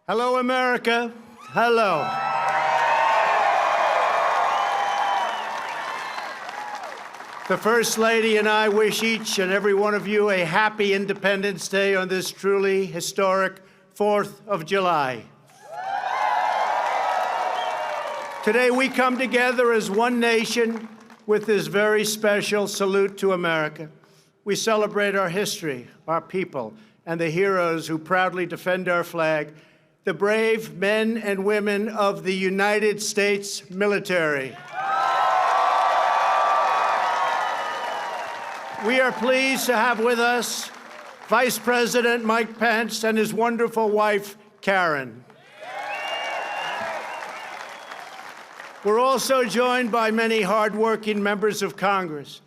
Hello, America. Hello. The First Lady and I wish each and every one of you a happy Independence Day on this truly historic 4th of July. Today we come together as one nation with this very special salute to America. We celebrate our history, our people, and the heroes who proudly defend our flag, the brave men and women of the United States military. We are pleased to have with us Vice President Mike Pence and his wonderful wife, Karen. We're also joined by many hardworking members of Congress,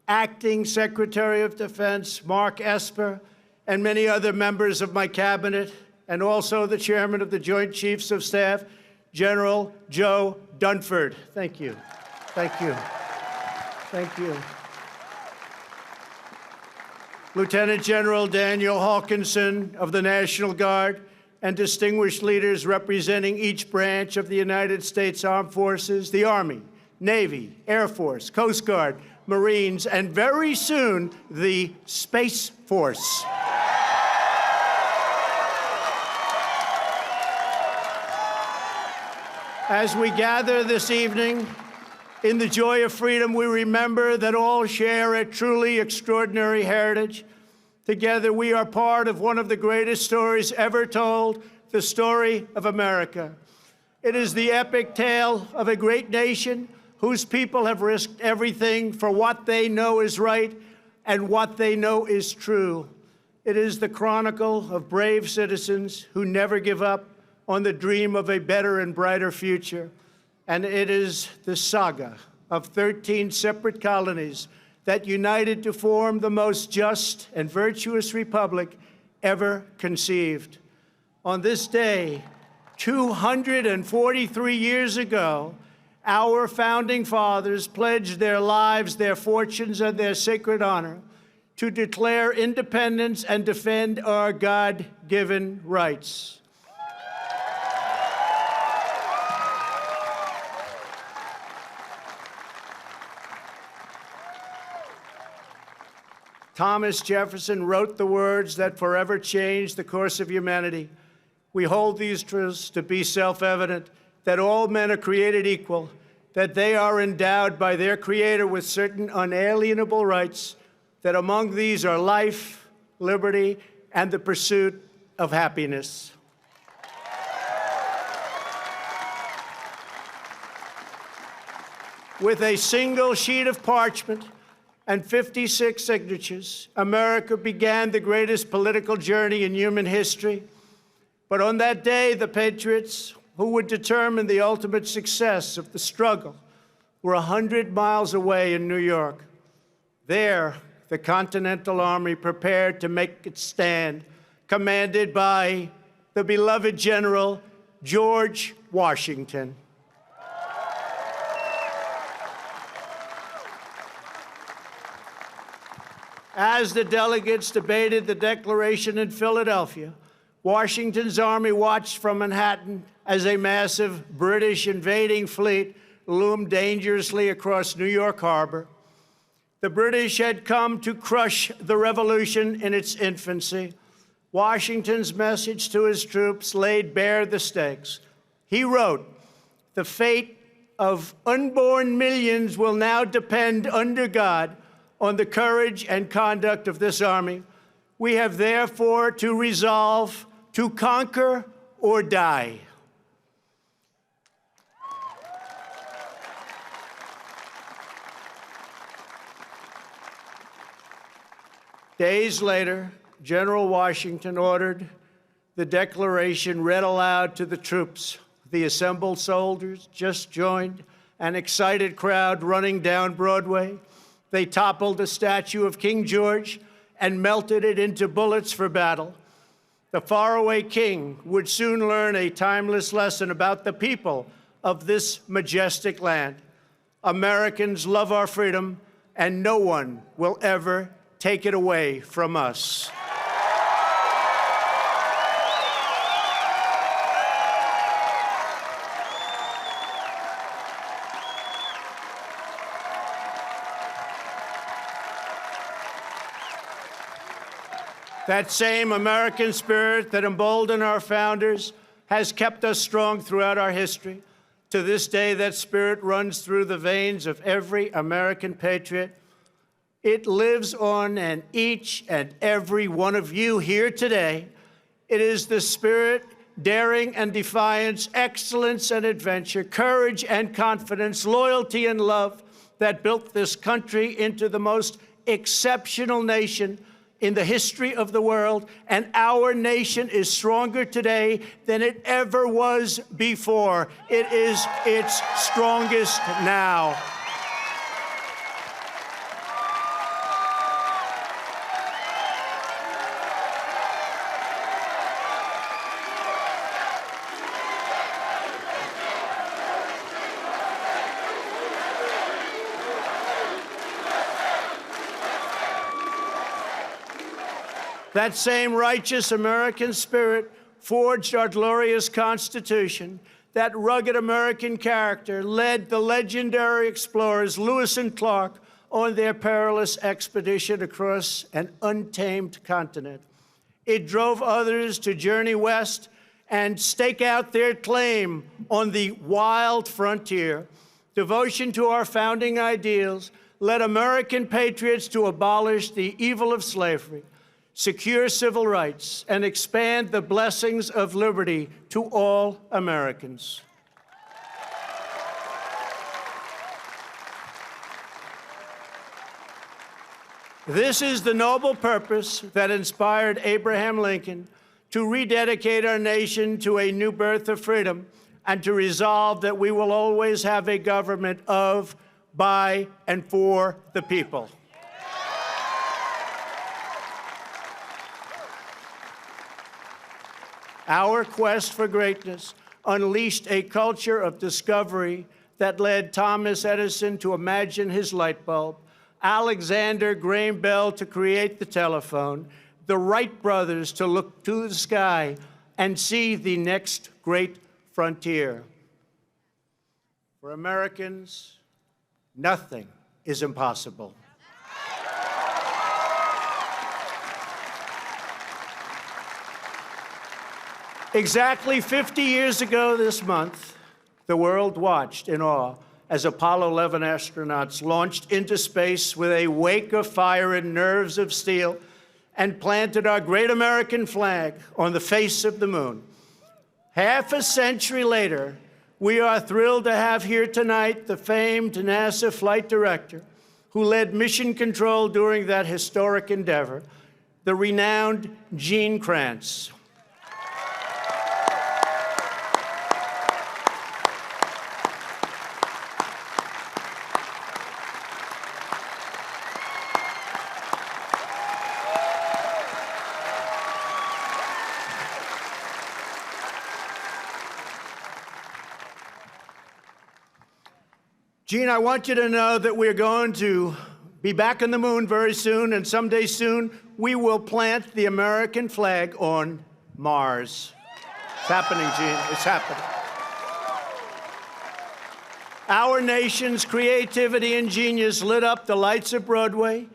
Acting Secretary of Defense Mark Esper, and many other members of my cabinet, and also the Chairman of the Joint Chiefs of Staff, General Joe Dunford. Thank you. Thank you. Thank you. Lieutenant General Daniel Hawkinson of the National Guard, and distinguished leaders representing each branch of the United States Armed Forces, the Army, Navy, Air Force, Coast Guard, Marines, and very soon, the Space Force. As we gather this evening, in the joy of freedom, we remember that all share a truly extraordinary heritage. Together, we are part of one of the greatest stories ever told, the story of America. It is the epic tale of a great nation whose people have risked everything for what they know is right and what they know is true. It is the chronicle of brave citizens who never give up on the dream of a better and brighter future. And it is the saga of 13 separate colonies that united to form the most just and virtuous republic ever conceived. On this day, 243 years ago, our founding fathers pledged their lives, their fortunes, and their sacred honor to declare independence and defend our God-given rights. Thomas Jefferson wrote the words that forever changed the course of humanity. We hold these truths to be self-evident, that all men are created equal, that they are endowed by their Creator with certain unalienable rights, that among these are life, liberty, and the pursuit of happiness. With a single sheet of parchment and 56 signatures, America began the greatest political journey in human history. But on that day, the patriots who would determine the ultimate success of the struggle were 100 miles away in New York. There, the Continental Army prepared to make its stand, commanded by the beloved General George Washington. As the delegates debated the Declaration in Philadelphia, Washington's army watched from Manhattan as a massive British invading fleet loomed dangerously across New York Harbor. The British had come to crush the revolution in its infancy. Washington's message to his troops laid bare the stakes. He wrote, "The fate of unborn millions will now depend under God on the courage and conduct of this army. We have therefore to resolve to conquer or die." Days later, General Washington ordered the Declaration read aloud to the troops. The assembled soldiers just joined an excited crowd running down Broadway. They toppled a statue of King George and melted it into bullets for battle. The faraway king would soon learn a timeless lesson about the people of this majestic land. Americans love our freedom, and no one will ever take it away from us. That same American spirit that emboldened our founders has kept us strong throughout our history. To this day, that spirit runs through the veins of every American patriot. It lives on in each and every one of you here today. It is the spirit, daring and defiance, excellence and adventure, courage and confidence, loyalty and love that built this country into the most exceptional nation in the history of the world. And our nation is stronger today than it ever was before. It is its strongest now. That same righteous American spirit forged our glorious Constitution. That rugged American character led the legendary explorers Lewis and Clark on their perilous expedition across an untamed continent. It drove others to journey west and stake out their claim on the wild frontier. Devotion to our founding ideals led American patriots to abolish the evil of slavery, secure civil rights, and expand the blessings of liberty to all Americans. This is the noble purpose that inspired Abraham Lincoln to rededicate our nation to a new birth of freedom and to resolve that we will always have a government of, by, and for the people. Our quest for greatness unleashed a culture of discovery that led Thomas Edison to imagine his light bulb, Alexander Graham Bell to create the telephone, the Wright brothers to look to the sky and see the next great frontier. For Americans, nothing is impossible. Exactly 50 years ago this month, the world watched in awe as Apollo 11 astronauts launched into space with a wake of fire and nerves of steel and planted our great American flag on the face of the moon. Half a century later, we are thrilled to have here tonight the famed NASA flight director who led mission control during that historic endeavor, the renowned Gene Kranz. Gene, I want you to know that we're going to be back on the moon very soon, and someday soon we will plant the American flag on Mars. It's happening, Gene. It's happening. Our nation's creativity and genius lit up the lights of Broadway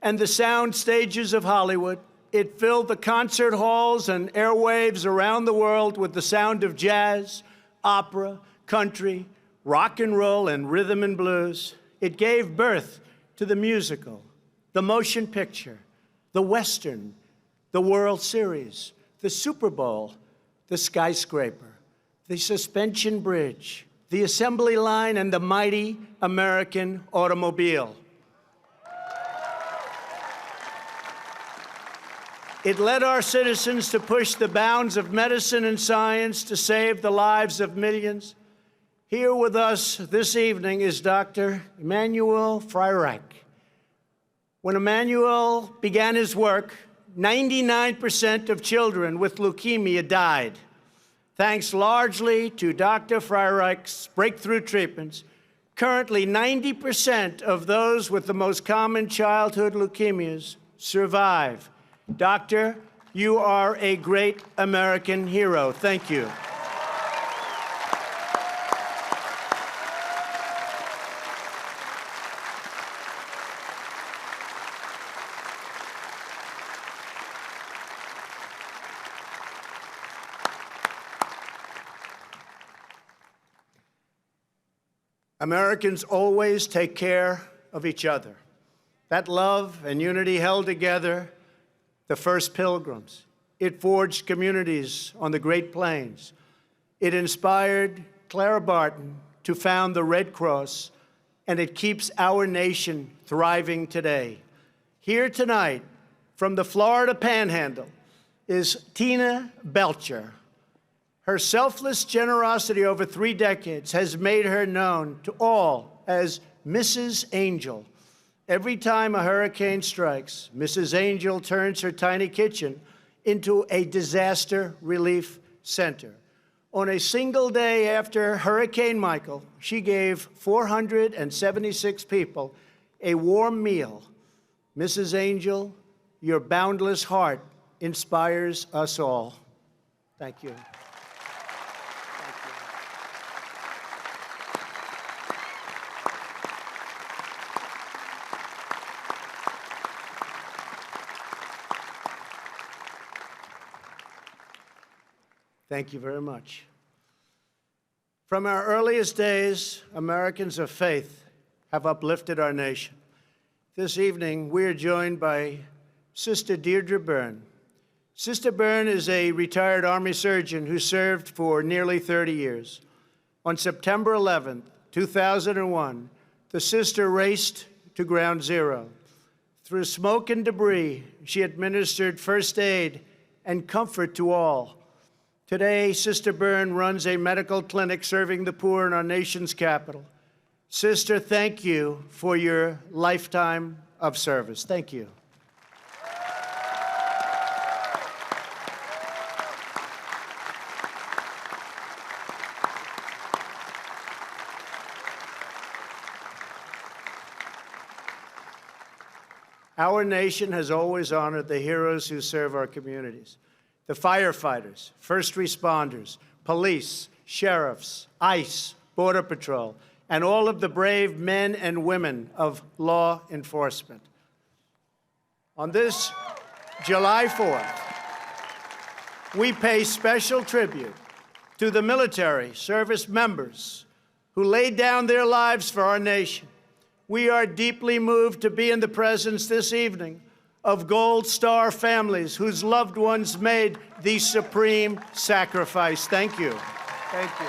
and the sound stages of Hollywood. It filled the concert halls and airwaves around the world with the sound of jazz, opera, country, rock and roll, and rhythm and blues. It gave birth to the musical, the motion picture, the Western, the World Series, the Super Bowl, the skyscraper, the suspension bridge, the assembly line, and the mighty American automobile. It led our citizens to push the bounds of medicine and science to save the lives of millions. Here with us this evening is Dr. Emanuel Freireich. When Emanuel began his work, 99% of children with leukemia died. Thanks largely to Dr. Freireich's breakthrough treatments, currently 90% of those with the most common childhood leukemias survive. Doctor, you are a great American hero. Thank you. Americans always take care of each other. That love and unity held together the first Pilgrims. It forged communities on the Great Plains. It inspired Clara Barton to found the Red Cross, and it keeps our nation thriving today. Here tonight, from the Florida Panhandle, is Tina Belcher. Her selfless generosity over 3 decades has made her known to all as Mrs. Angel. Every time a hurricane strikes, Mrs. Angel turns her tiny kitchen into a disaster relief center. On a single day after Hurricane Michael, she gave 476 people a warm meal. Mrs. Angel, your boundless heart inspires us all. Thank you. Thank you very much. From our earliest days, Americans of faith have uplifted our nation. This evening, we are joined by Sister Deirdre Byrne. Sister Byrne is a retired Army surgeon who served for nearly 30 years. On September 11, 2001, the sister raced to Ground Zero. Through smoke and debris, she administered first aid and comfort to all. Today, Sister Byrne runs a medical clinic serving the poor in our nation's capital. Sister, thank you for your lifetime of service. Thank you. Our nation has always honored the heroes who serve our communities. The firefighters, first responders, police, sheriffs, ICE, Border Patrol, and all of the brave men and women of law enforcement. On this July 4th, we pay special tribute to the military service members who laid down their lives for our nation. We are deeply moved to be in the presence this evening of Gold Star families whose loved ones made the supreme sacrifice. Thank you. Thank you.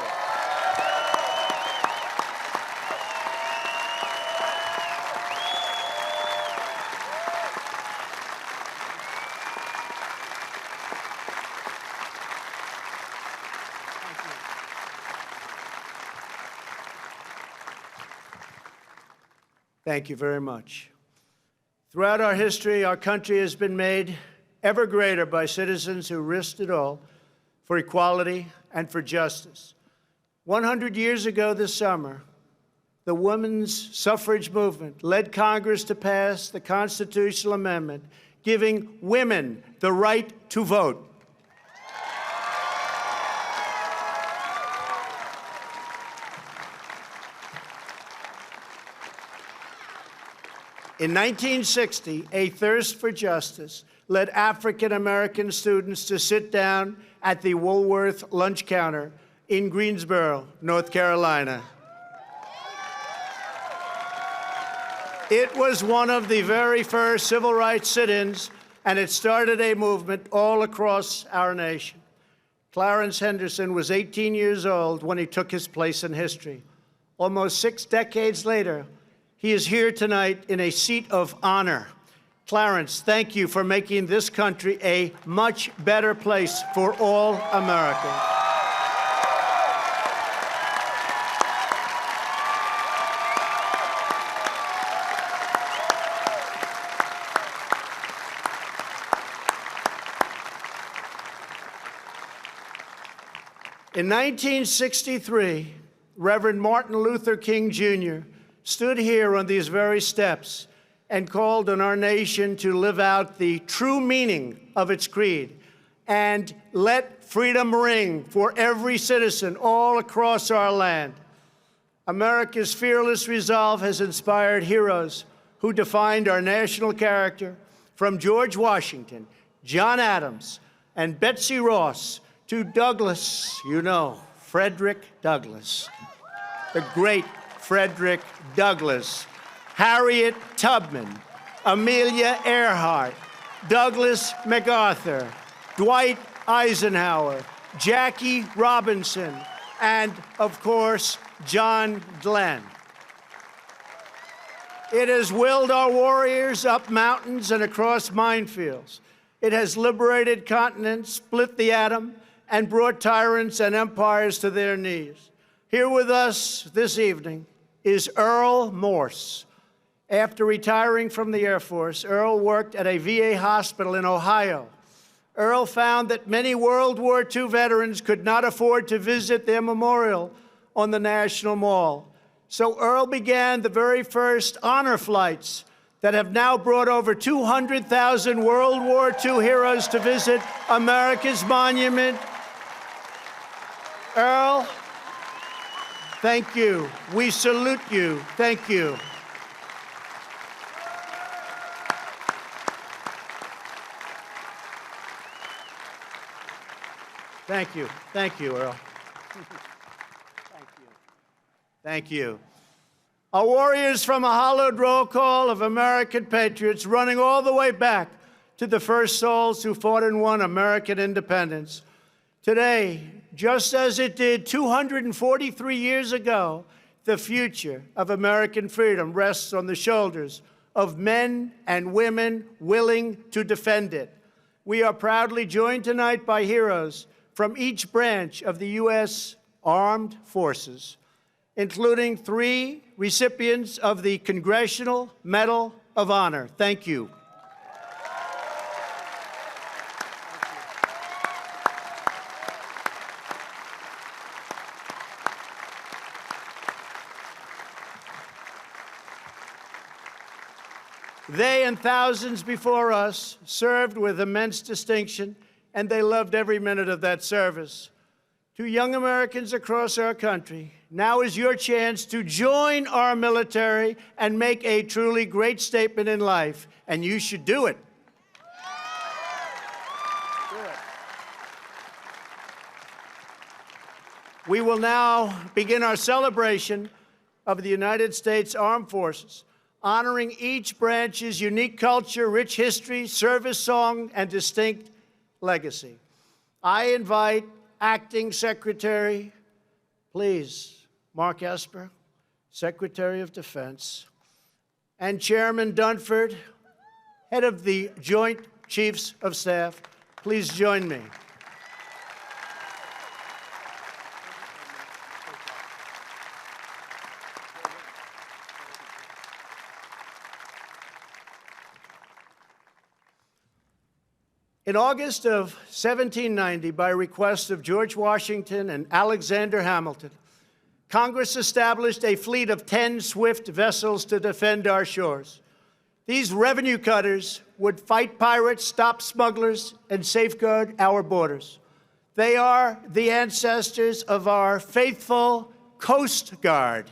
Thank you very much. Throughout our history, our country has been made ever greater by citizens who risked it all for equality and for justice. 100 years ago this summer, the women's suffrage movement led Congress to pass the constitutional amendment giving women the right to vote. In 1960, a thirst for justice led African-American students to sit down at the Woolworth lunch counter in Greensboro, North Carolina. It was one of the very first civil rights sit-ins, and it started a movement all across our nation. Clarence Henderson was 18 years old when he took his place in history. Almost 6 decades later, he is here tonight in a seat of honor. Clarence, thank you for making this country a much better place for all Americans. In 1963, Reverend Martin Luther King Jr. stood here on these very steps and called on our nation to live out the true meaning of its creed and let freedom ring for every citizen all across our land. America's fearless resolve has inspired heroes who defined our national character, from George Washington, John Adams, and Betsy Ross to Douglas, Frederick Douglass, the great Frederick Douglass, Harriet Tubman, Amelia Earhart, Douglas MacArthur, Dwight Eisenhower, Jackie Robinson, and, of course, John Glenn. It has willed our warriors up mountains and across minefields. It has liberated continents, split the atom, and brought tyrants and empires to their knees. Here with us this evening is Earl Morse. After retiring from the Air Force, Earl worked at a VA hospital in Ohio. Earl found that many World War II veterans could not afford to visit their memorial on the National Mall. So Earl began the very first honor flights that have now brought over 200,000 World War II heroes to visit America's monument. Earl, thank you. We salute you. Thank you. Thank you. Thank you, Earl. Thank you. Thank you. Our warriors from a hallowed roll call of American patriots running all the way back to the first souls who fought and won American independence. Today, just as it did 243 years ago, the future of American freedom rests on the shoulders of men and women willing to defend it. We are proudly joined tonight by heroes from each branch of the U.S. Armed Forces, including 3 recipients of the Congressional Medal of Honor. Thank you. They and thousands before us served with immense distinction, and they loved every minute of that service. To young Americans across our country, now is your chance to join our military and make a truly great statement in life, and you should do it. We will now begin our celebration of the United States Armed Forces, honoring each branch's unique culture, rich history, service song, and distinct legacy. I invite Acting Secretary, please, Mark Esper, Secretary of Defense, and Chairman Dunford, head of the Joint Chiefs of Staff, please join me. In August of 1790, by request of George Washington and Alexander Hamilton, Congress established a fleet of 10 swift vessels to defend our shores. These revenue cutters would fight pirates, stop smugglers, and safeguard our borders. They are the ancestors of our faithful Coast Guard.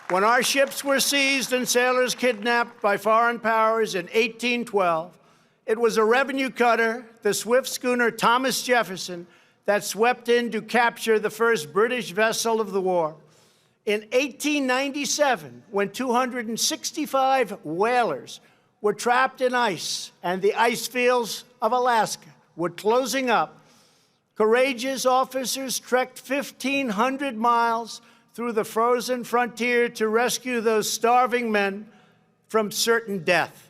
When our ships were seized and sailors kidnapped by foreign powers in 1812, it was a revenue cutter, the swift schooner Thomas Jefferson, that swept in to capture the first British vessel of the war. In 1897, when 265 whalers were trapped in ice and the ice fields of Alaska were closing up, courageous officers trekked 1,500 miles through the frozen frontier to rescue those starving men from certain death.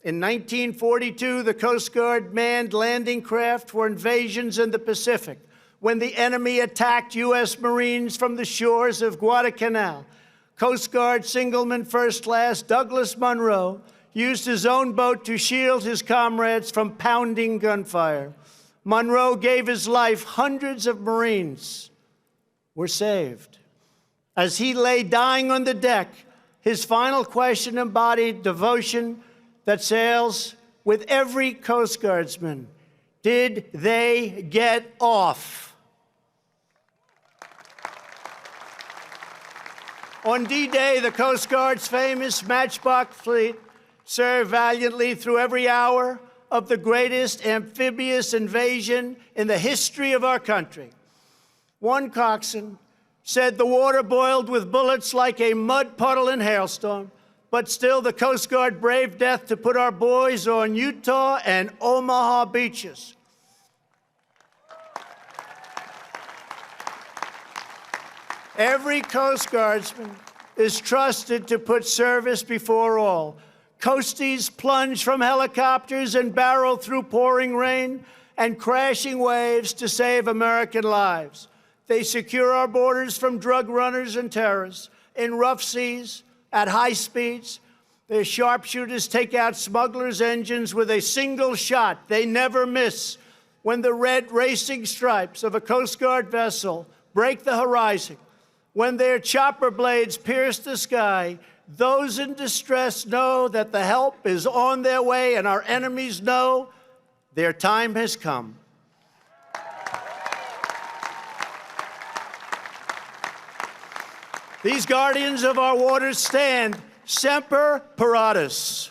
In 1942, the Coast Guard manned landing craft for invasions in the Pacific when the enemy attacked U.S. Marines from the shores of Guadalcanal. Coast Guard Signalman First Class Douglas Munro used his own boat to shield his comrades from pounding gunfire. Munro gave his life. Hundreds of Marines were saved. As he lay dying on the deck, his final question embodied devotion that sails with every Coast Guardsman. Did they get off? On D-Day, the Coast Guard's famous Matchbox fleet served valiantly through every hour of the greatest amphibious invasion in the history of our country. One coxswain said the water boiled with bullets like a mud puddle in hailstorm, but still the Coast Guard braved death to put our boys on Utah and Omaha beaches. Every Coast Guardsman is trusted to put service before all. Coasties plunge from helicopters and barrel through pouring rain and crashing waves to save American lives. They secure our borders from drug runners and terrorists in rough seas, at high speeds. Their sharpshooters take out smugglers' engines with a single shot. They never miss. When the red racing stripes of a Coast Guard vessel break the horizon, when their chopper blades pierce the sky, those in distress know that the help is on their way, and our enemies know their time has come. These guardians of our waters stand semper paratus.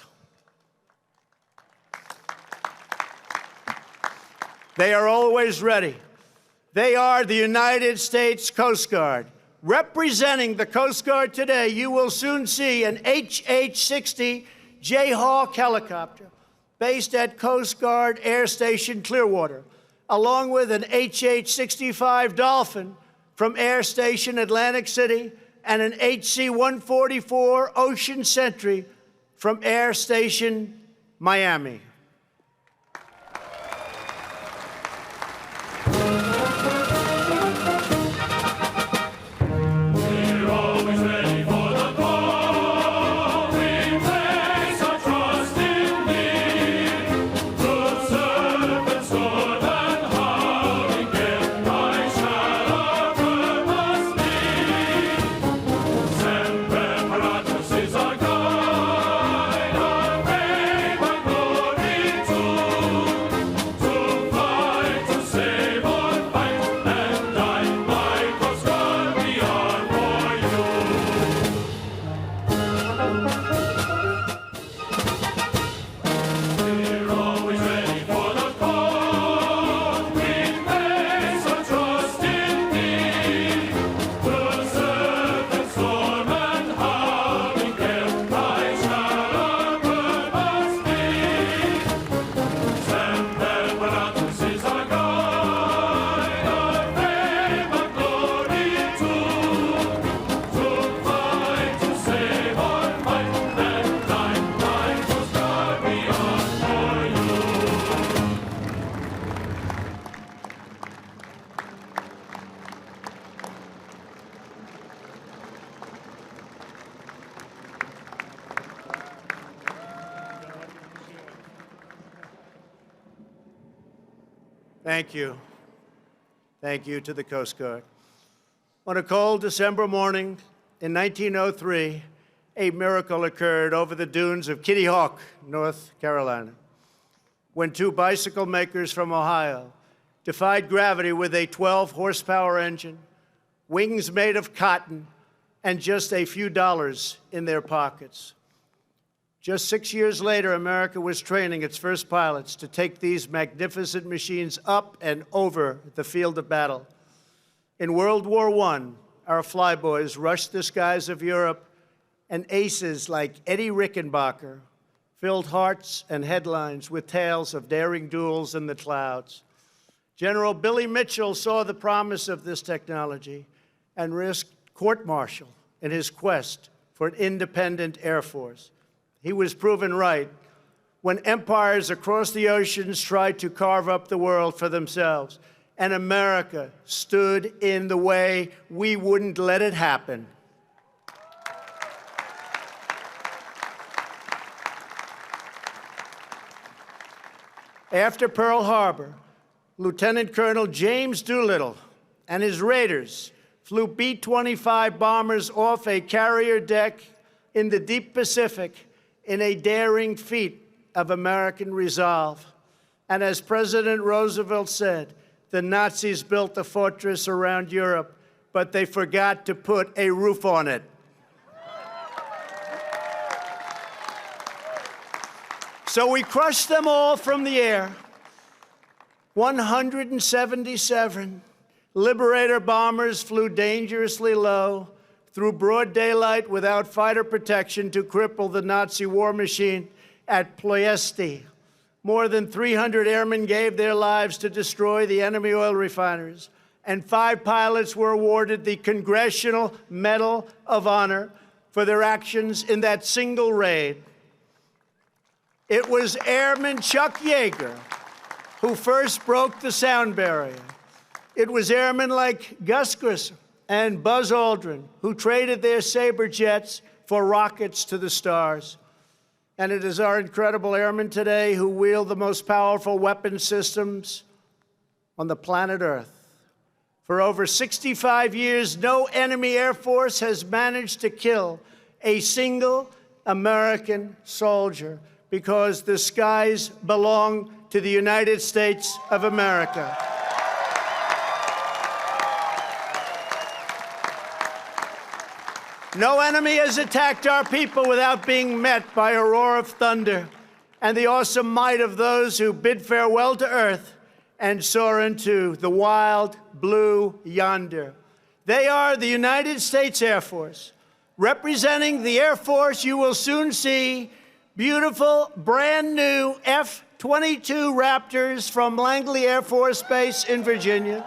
They are always ready. They are the United States Coast Guard. Representing the Coast Guard today, you will soon see an HH-60 Jayhawk helicopter based at Coast Guard Air Station Clearwater, along with an HH-65 Dolphin from Air Station Atlantic City and an HC-144 Ocean Sentry from Air Station Miami. Thank you. Thank you to the Coast Guard. On a cold December morning in 1903, a miracle occurred over the dunes of Kitty Hawk, North Carolina, when two bicycle makers from Ohio defied gravity with a 12-horsepower engine, wings made of cotton, and just a few dollars in their pockets. Just 6 years later, America was training its first pilots to take these magnificent machines up and over the field of battle. In World War I, our flyboys rushed the skies of Europe, and aces like Eddie Rickenbacker filled hearts and headlines with tales of daring duels in the clouds. General Billy Mitchell saw the promise of this technology and risked court-martial in his quest for an independent Air Force. He was proven right when empires across the oceans tried to carve up the world for themselves, and America stood in the way. We wouldn't let it happen. After Pearl Harbor, Lieutenant Colonel James Doolittle and his raiders flew B-25 bombers off a carrier deck in the deep Pacific in a daring feat of American resolve. And as President Roosevelt said, the Nazis built a fortress around Europe, but they forgot to put a roof on it. So we crushed them all from the air. 177 Liberator bombers flew dangerously low through broad daylight without fighter protection to cripple the Nazi war machine at Ploiesti. More than 300 airmen gave their lives to destroy the enemy oil refineries, and 5 pilots were awarded the Congressional Medal of Honor for their actions in that single raid. It was Airman Chuck Yeager who first broke the sound barrier. It was airmen like Gus Grissom and Buzz Aldrin who traded their Sabre jets for rockets to the stars. And it is our incredible airmen today who wield the most powerful weapon systems on the planet Earth. For over 65 years, no enemy air force has managed to kill a single American soldier because the skies belong to the United States of America. No enemy has attacked our people without being met by a roar of thunder and the awesome might of those who bid farewell to earth and soar into the wild blue yonder. They are the United States Air Force. Representing the Air Force, you will soon see beautiful, brand new F-22 Raptors from Langley Air Force Base in Virginia,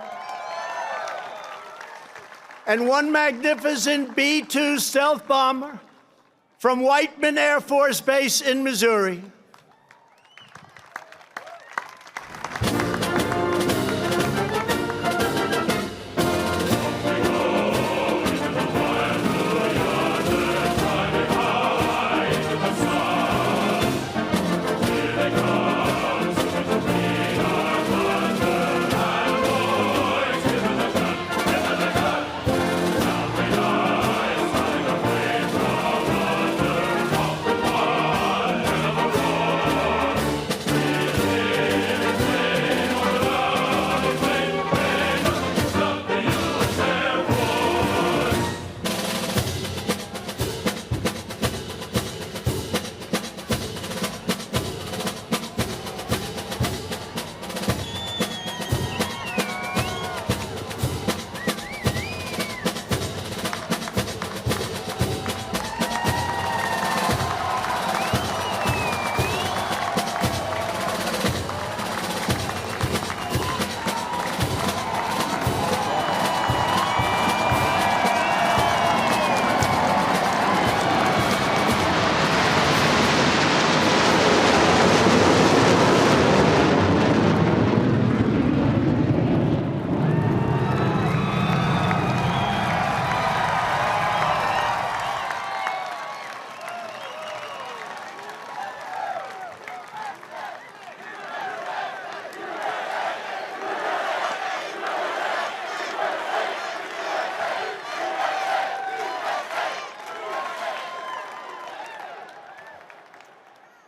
and one magnificent B-2 stealth bomber from Whiteman Air Force Base in Missouri.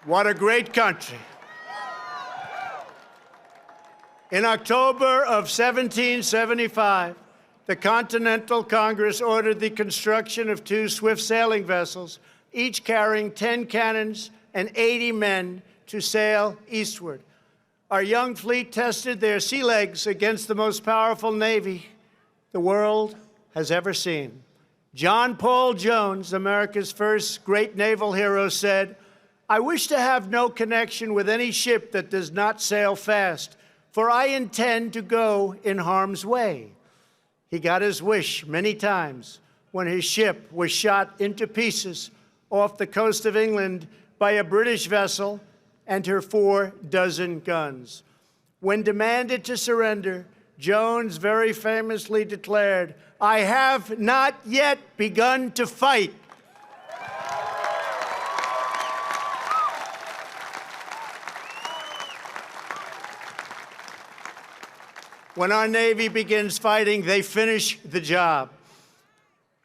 What a great country. In October of 1775, the Continental Congress ordered the construction of 2 swift sailing vessels, each carrying 10 cannons and 80 men to sail eastward. Our young fleet tested their sea legs against the most powerful navy the world has ever seen. John Paul Jones, America's first great naval hero, said, "I wish to have no connection with any ship that does not sail fast, for I intend to go in harm's way." He got his wish many times when his ship was shot into pieces off the coast of England by a British vessel and her 4 dozen guns. When demanded to surrender, Jones very famously declared, "I have not yet begun to fight." When our Navy begins fighting, they finish the job.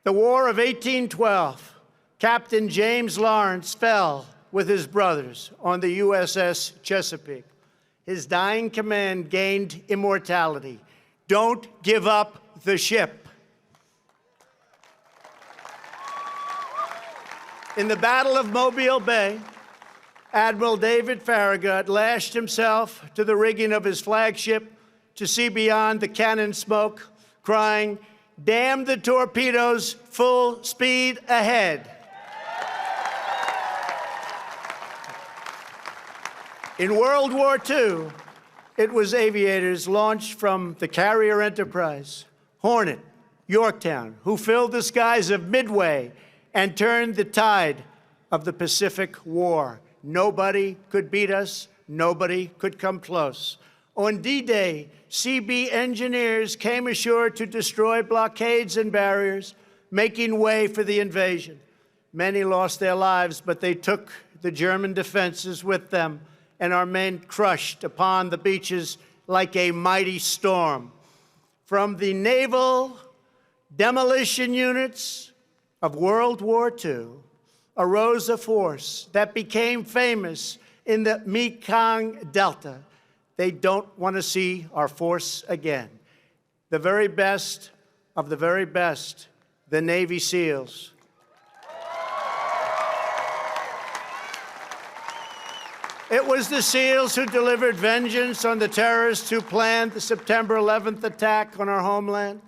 The War of 1812, Captain James Lawrence fell with his brothers on the USS Chesapeake. His dying command gained immortality. Don't give up the ship. In the Battle of Mobile Bay, Admiral David Farragut lashed himself to the rigging of his flagship to see beyond the cannon smoke, crying, "Damn the torpedoes, full speed ahead." In World War II, it was aviators launched from the carrier Enterprise, Hornet, Yorktown, who filled the skies of Midway and turned the tide of the Pacific War. Nobody could beat us. Nobody could come close. On D-Day, CB engineers came ashore to destroy blockades and barriers, making way for the invasion. Many lost their lives, but they took the German defenses with them, and our men crushed upon the beaches like a mighty storm. From the naval demolition units of World War II arose a force that became famous in the Mekong Delta. They don't want to see our force again. The very best of the very best, the Navy SEALs. It was the SEALs who delivered vengeance on the terrorists who planned the September 11th attack on our homeland.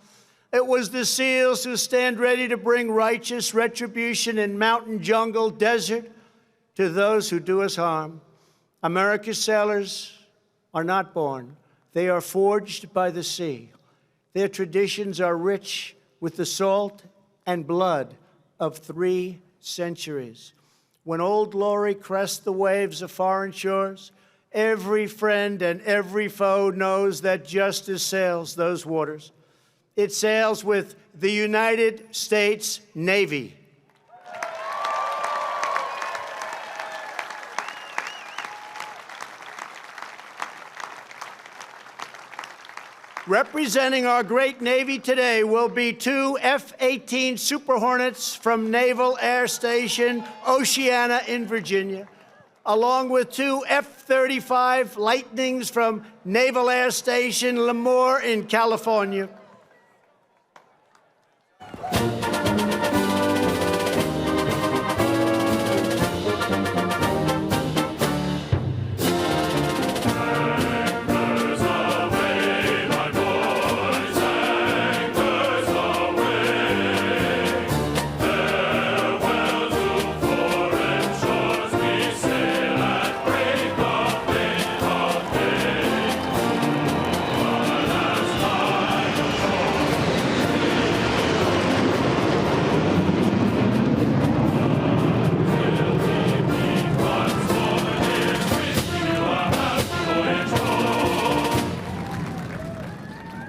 It was the SEALs who stand ready to bring righteous retribution in mountain, jungle, desert to those who do us harm. America's sailors are not born. They are forged by the sea. Their traditions are rich with the salt and blood of 3 centuries. When Old Glory crests the waves of foreign shores, every friend and every foe knows that justice sails those waters. It sails with the United States Navy. Representing our great Navy today will be 2 F-18 Super Hornets from Naval Air Station Oceana in Virginia, along with 2 F-35 Lightnings from Naval Air Station Lemoore in California.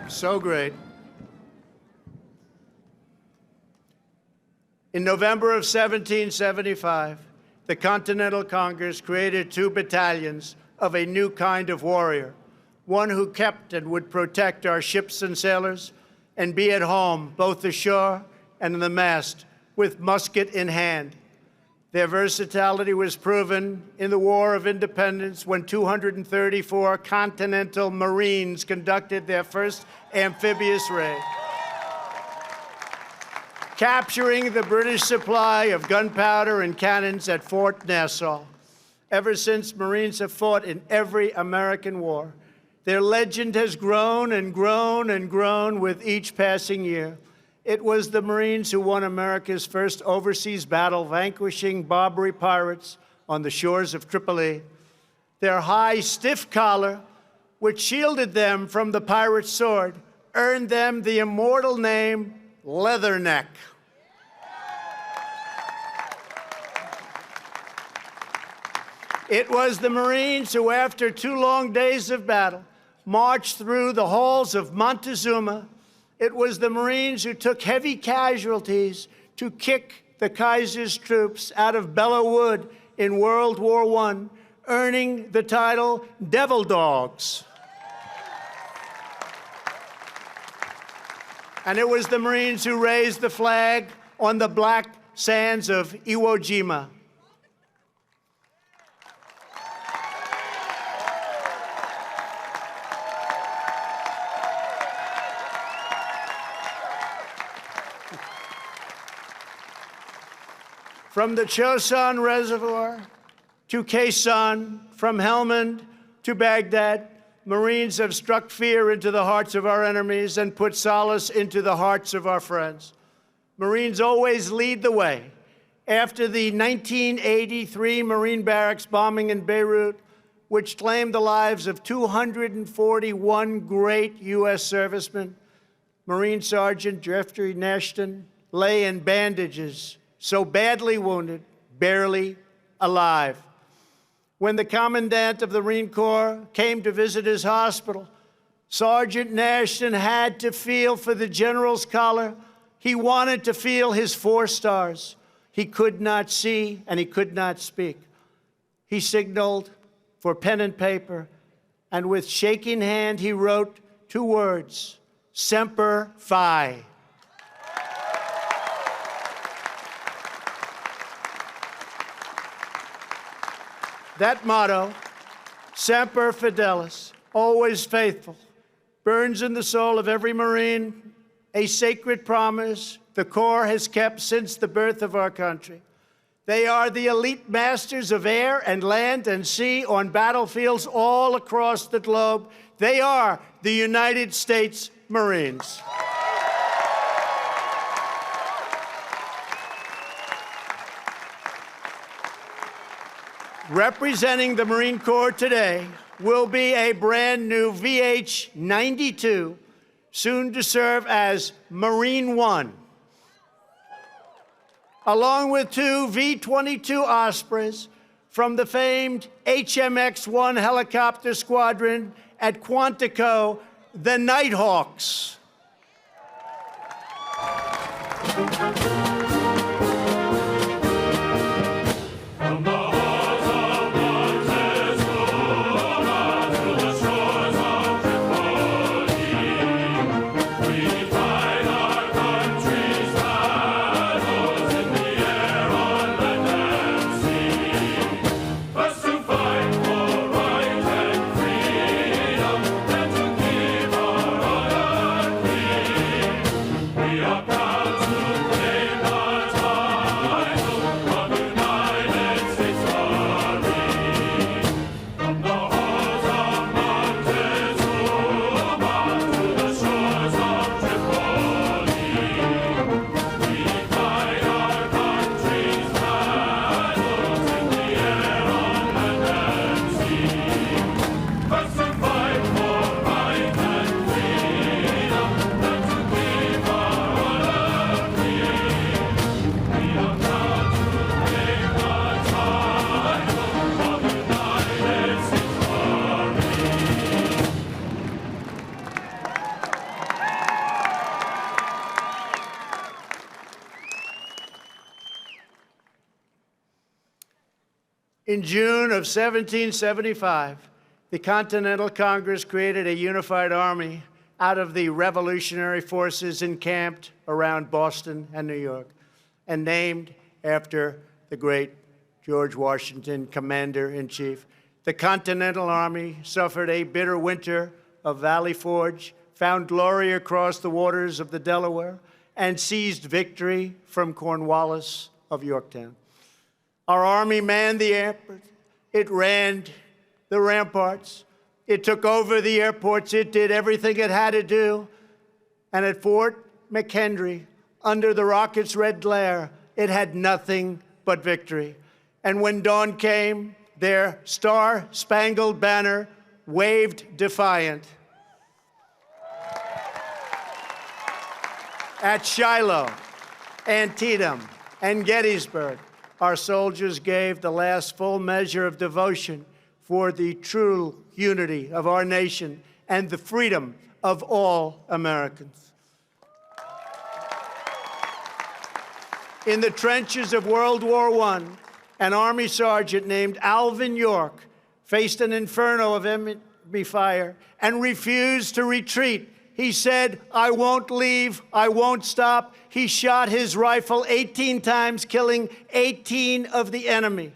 So great. In November of 1775, the Continental Congress created 2 battalions of a new kind of warrior, one who kept and would protect our ships and sailors and be at home, both ashore and in the mast, with musket in hand. Their versatility was proven in the War of Independence when 234 Continental Marines conducted their first amphibious raid, capturing the British supply of gunpowder and cannons at Fort Nassau. Ever since, Marines have fought in every American war. Their legend has grown and grown and grown with each passing year. It was the Marines who won America's first overseas battle, vanquishing Barbary pirates on the shores of Tripoli. Their high, stiff collar, which shielded them from the pirate's sword, earned them the immortal name Leatherneck. It was the Marines who, after 2 long days of battle, marched through the halls of Montezuma. It was the Marines who took heavy casualties to kick the Kaiser's troops out of Belleau Wood in World War I, earning the title Devil Dogs. And it was the Marines who raised the flag on the black sands of Iwo Jima. From the Chosin Reservoir To Khe Sanh, from Helmand to Baghdad, Marines have struck fear into the hearts of our enemies and put solace into the hearts of our friends. Marines always lead the way. After the 1983 Marine barracks bombing in Beirut, which claimed the lives of 241 great U.S. servicemen, Marine Sergeant Jeffrey Nashton lay in bandages, so badly wounded, barely alive. When the Commandant of the Marine Corps came to visit his hospital, Sergeant Nashton had to feel for the general's collar. He wanted to feel his 4 stars. He could not see and he could not speak. He signaled for pen and paper, and with shaking hand, he wrote 2 words, Semper Fi. That motto, Semper Fidelis, always faithful, burns in the soul of every Marine, a sacred promise the Corps has kept since the birth of our country. They are the elite masters of air and land and sea on battlefields all across the globe. They are the United States Marines. Representing the Marine Corps today will be a brand new VH-92, soon to serve as Marine One, along with 2 V-22 Ospreys from the famed HMX-1 helicopter squadron at Quantico, the Nighthawks. In June of 1775, the Continental Congress created a unified army out of the revolutionary forces encamped around Boston and New York, and named after the great George Washington, Commander-in-Chief. The Continental Army suffered a bitter winter of Valley Forge, found glory across the waters of the Delaware, and seized victory from Cornwallis of Yorktown. Our Army manned the airport. It ran the ramparts. It took over the airports. It did everything it had to do. And at Fort McHenry, under the rocket's red glare, it had nothing but victory. And when dawn came, their star-spangled banner waved defiant. At Shiloh, Antietam, and Gettysburg, our soldiers gave the last full measure of devotion for the true unity of our nation and the freedom of all Americans. In the trenches of World War I, an Army sergeant named Alvin York faced an inferno of enemy fire and refused to retreat. He said, "I won't leave, I won't stop." He shot his rifle 18 times, killing 18 of the enemy.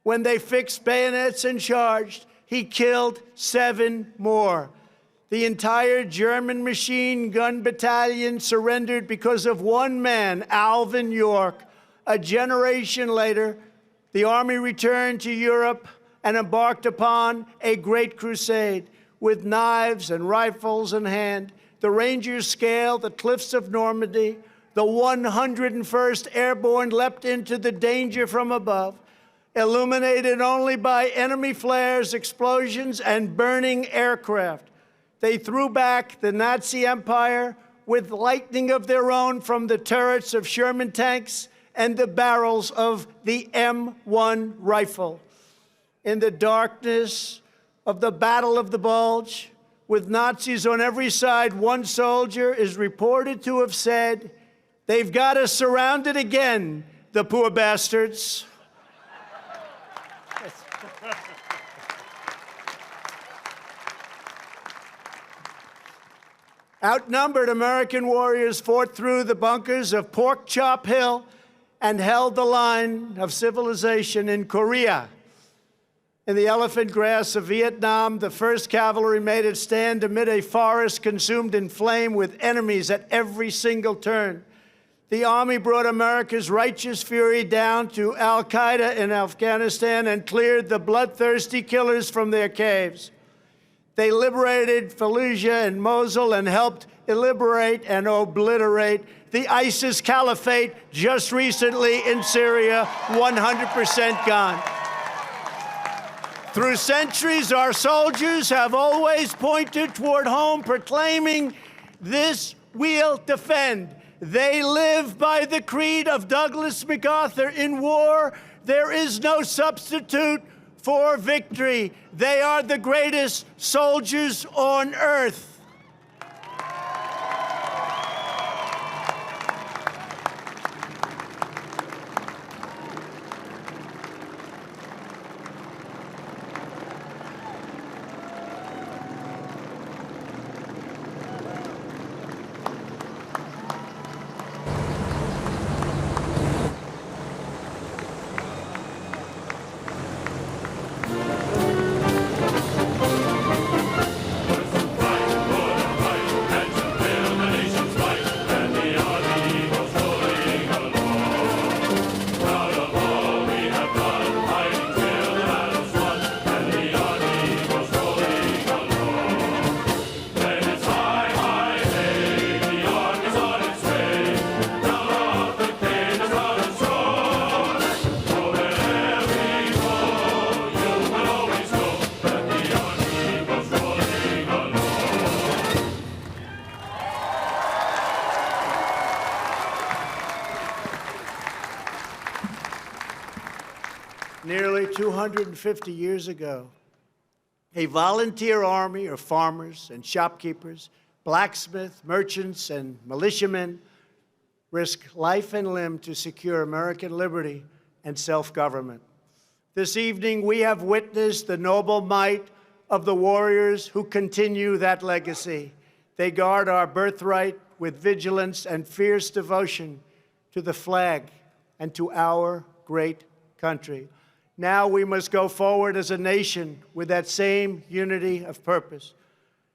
When they fixed bayonets and charged, he killed 7 more. The entire German machine gun battalion surrendered because of one man, Alvin York. A generation later, The Army returned to Europe and embarked upon a great crusade. With knives and rifles in hand, the Rangers scaled the cliffs of Normandy. The 101st Airborne leapt into the danger from above, illuminated only by enemy flares, explosions, and burning aircraft. They threw back the Nazi Empire with lightning of their own from the turrets of Sherman tanks and the barrels of the M1 rifle. In the darkness of the Battle of the Bulge, with Nazis on every side, one soldier is reported to have said, "They've got us surrounded again, the poor bastards." Outnumbered, American warriors fought through the bunkers of Pork Chop Hill and held the line of civilization in Korea. In the elephant grass of Vietnam, the 1st Cavalry made its stand amid a forest consumed in flame with enemies at every single turn. The Army brought America's righteous fury down to al-Qaeda in Afghanistan and cleared the bloodthirsty killers from their caves. They liberated Fallujah and Mosul and helped liberate and obliterate the ISIS caliphate just recently in Syria, 100% gone. Through centuries, our soldiers have always pointed toward home, proclaiming, "This we'll defend." They live by the creed of Douglas MacArthur: "In war, there is no substitute for victory." They are the greatest soldiers on earth. Nearly 250 years ago, a volunteer army of farmers and shopkeepers, blacksmiths, merchants, and militiamen risked life and limb to secure American liberty and self-government. This evening, we have witnessed the noble might of the warriors who continue that legacy. They guard our birthright with vigilance and fierce devotion to the flag and to our great country. Now we must go forward as a nation with that same unity of purpose.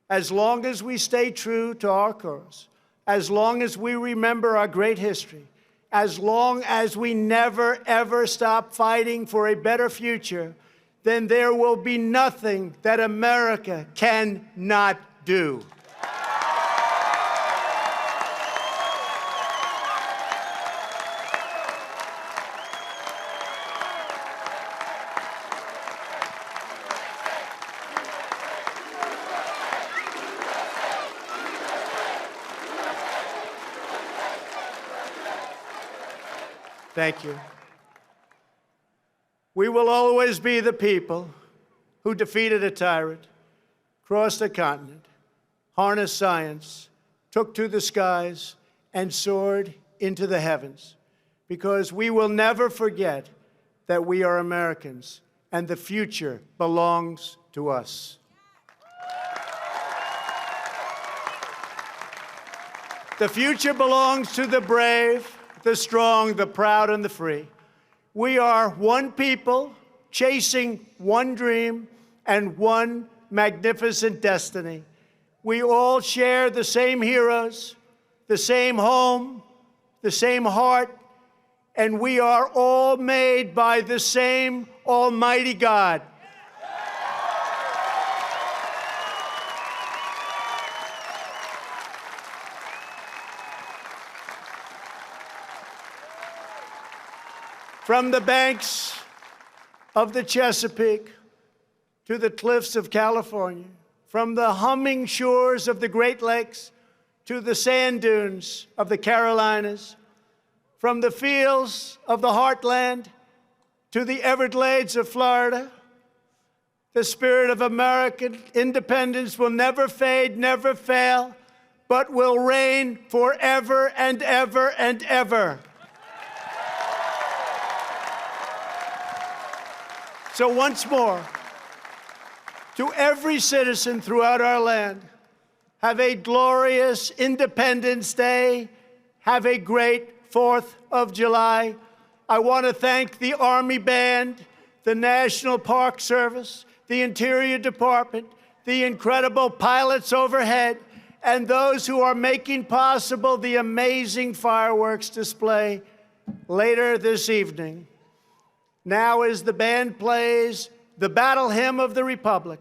As long as we stay true to our cause, as long as we remember our great history, as long as we never, ever stop fighting for a better future, then there will be nothing that America cannot do. Thank you. We will always be the people who defeated a tyrant, crossed a continent, harnessed science, took to the skies, and soared into the heavens, because we will never forget that we are Americans and the future belongs to us. The future belongs to the brave, the strong, the proud, and the free. We are one people chasing one dream and one magnificent destiny. We all share the same heroes, the same home, the same heart, and we are all made by the same Almighty God. From the banks of the Chesapeake to the cliffs of California, from the humming shores of the Great Lakes to the sand dunes of the Carolinas, from the fields of the heartland to the Everglades of Florida, the spirit of American independence will never fade, never fail, but will reign forever and ever and ever. So once more, to every citizen throughout our land, have a glorious Independence Day. Have a great 4th of July. I want to thank the Army Band, the National Park Service, the Interior Department, the incredible pilots overhead, and those who are making possible the amazing fireworks display later this evening. Now, as the band plays the Battle Hymn of the Republic,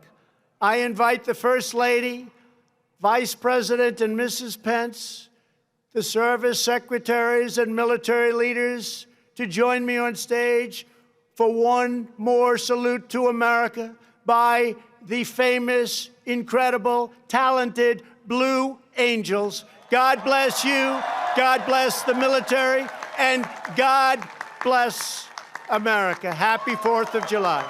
I invite the First Lady, Vice President and Mrs. Pence, the service secretaries and military leaders to join me on stage for one more salute to America by the famous, incredible, talented Blue Angels. God bless you, God bless the military, and God bless America. Happy 4th of July.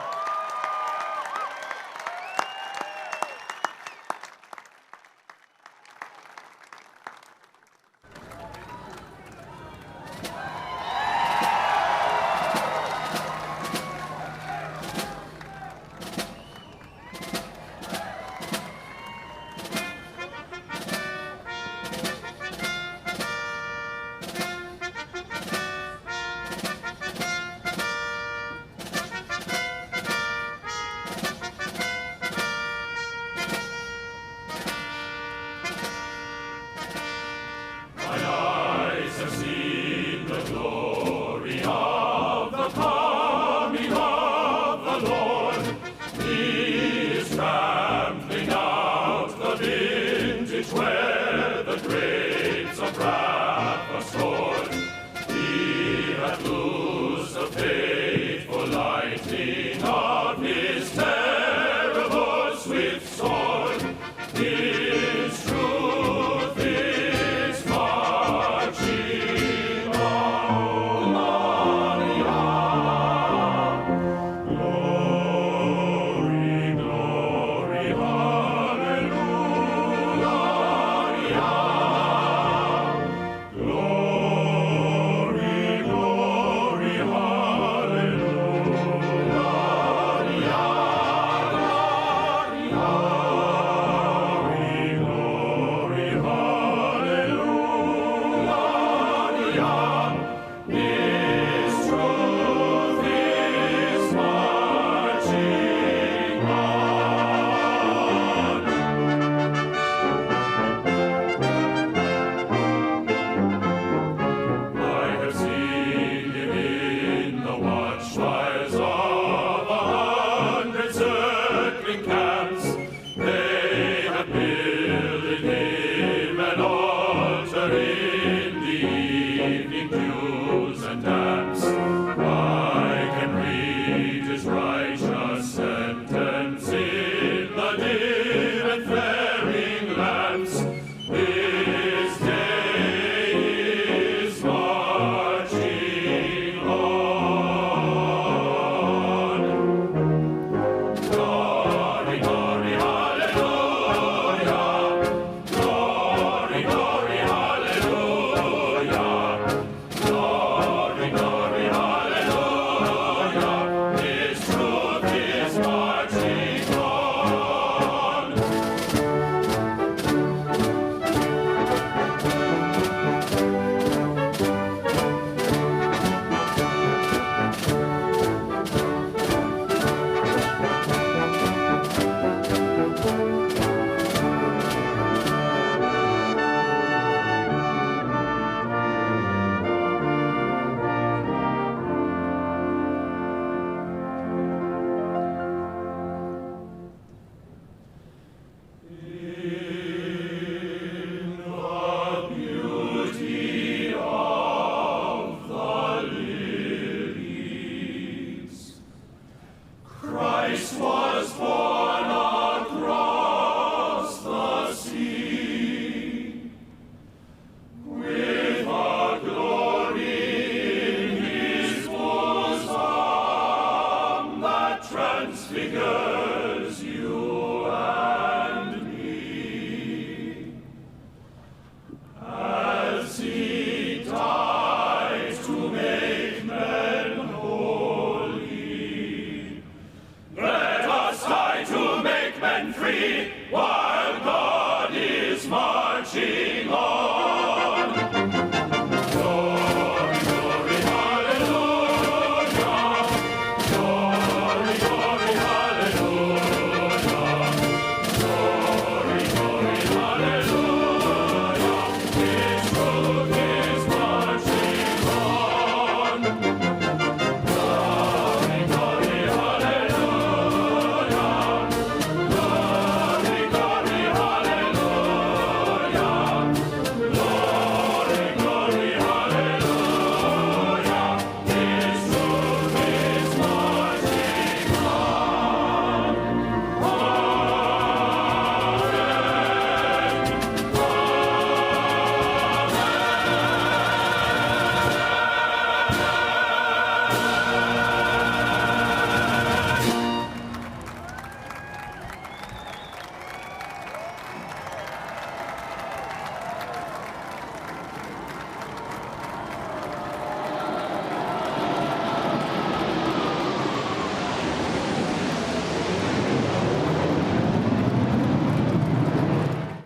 marching on.